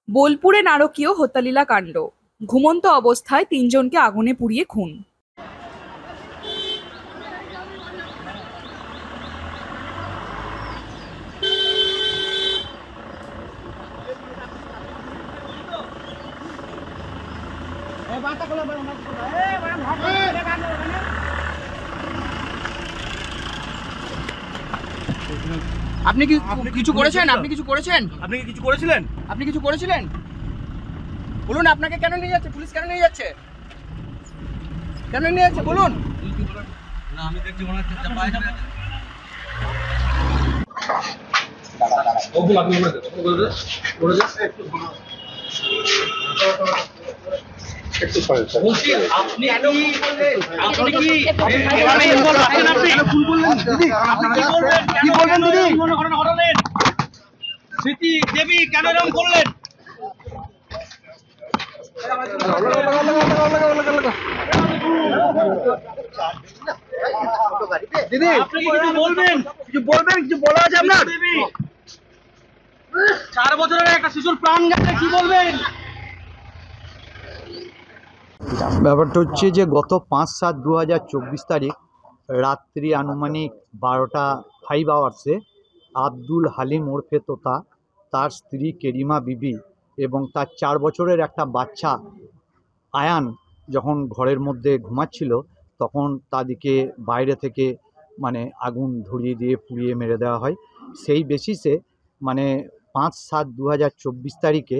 বোলপুরে নারকীয় হত্যালীলা কাণ্ড। ঘুমন্ত অবস্থায় তিনজনকে আগুনে পুড়িয়ে খুন। আপনি কি কিছু করেছেন? আপনি কিছু করেছেন? আপনি কি কিছু করেছিলেন? আপনি কিছু করেছিলেন? বলুন, আপনাকে কেন নিয়ে যাচ্ছে পুলিশ? কেন নিয়ে যাচ্ছে? কেন নিয়ে যাচ্ছে বলুন? না, আমি দেখছি মনে হচ্ছে চাপায় যাবে। ওগুলো আপনি বলে দেন একটু সরে স্যার। বলছি আপনি কি এভাবে ইনভলভ আছেন? আপনি ফোন করলেন দিদি, আপনি কি বলবেন দিদি? কোন ঘটনা ঘটালেন? স্মৃতি দেবী কেন এরকম করলেন? দিদি আপনি কিছু বলবেন? কিছু বলা আছে আপনার? 4 বছরের একটা শিশুর প্রাণ গেছে, কি বলবেন? ব্যাপারটা হচ্ছে যে গত 5/7/2024 তারিখ রাত্রি আনুমানিক 12:05 আওয়ার্সে আব্দুল হালিম ওরফে তোতা, তার স্ত্রী কেরিমা বিবি এবং তার 4 বছরের একটা বাচ্চা আয়ান যখন ঘরের মধ্যে ঘুমাচ্ছিল, তখন তাদেরকে বাইরে থেকে আগুন ধরিয়ে দিয়ে পুড়িয়ে মেরে দেওয়া হয়। সেই বেসিসে 5/7/2024 তারিখে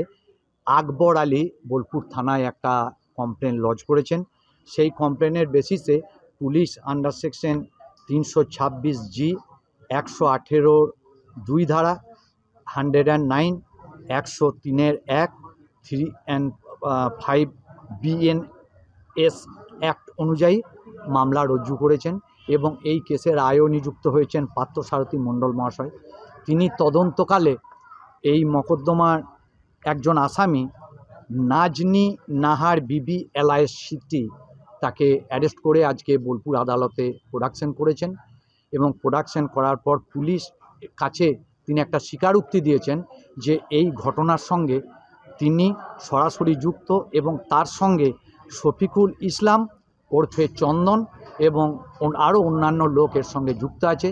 আকবর আলী বোলপুর থানায় একটা কমপ্লেন লজ করেছেন। সেই কমপ্লেনের বেসিসে পুলিশ আন্ডার সেকশন 326G 118(2) ধারা 109 103(1) 3 and 5 BNS অ্যাক্ট অনুযায়ী মামলা রুজু করেছেন এবং এই কেসের রায়ও নিযুক্ত হয়েছেন পার্থসারথী মণ্ডল মহাশয়। তিনি তদন্তকালে এই মকদ্দমার একজন আসামি নাজনী নাহার বিবি এলায়েস সিটি, তাকে অ্যারেস্ট করে আজকে বোলপুর আদালতে প্রোডাকশন করেছেন এবং প্রোডাকশন করার পর পুলিশ কাছে তিনি একটা স্বীকারোক্তি দিয়েছেন যে এই ঘটনার সঙ্গে তিনি সরাসরি যুক্ত এবং তার সঙ্গে শফিকুল ইসলাম ওরফে চন্দন এবং আরও অন্যান্য লোক এর সঙ্গে যুক্ত আছে।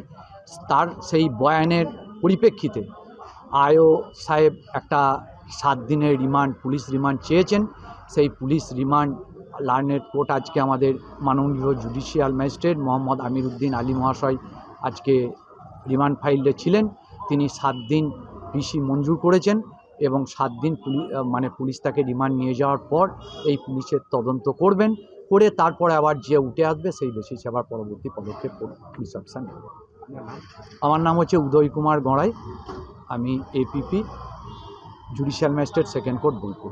তার সেই বয়ানের পরিপ্রেক্ষিতে আইও সাহেব একটা 7 দিনের রিমান্ড, পুলিশ রিমান্ড চেয়েছেন। সেই পুলিশ রিমান্ড লার্নেড কোর্ট আজকে আমাদের মাননীয় জুডিশিয়াল ম্যাজিস্ট্রেট মোহাম্মদ আমিরুদ্দিন আলী মহাশয় আজকে রিমান্ড ফাইলে ছিলেন। তিনি 7 দিন পিসি মঞ্জুর করেছেন এবং 7 দিন পুলিশ তাকে রিমান্ড নিয়ে যাওয়ার পর এই পুলিশের তদন্ত করবেন, করে তারপরে আবার যে উঠে আসবে সেই বেসিসে আবার পরবর্তী পদক্ষেপ পুলিশ অফিসার নেবে। আমার নাম হচ্ছে উদয় কুমার গড়াই, আমি APP judicial magistrate second court Bolpur.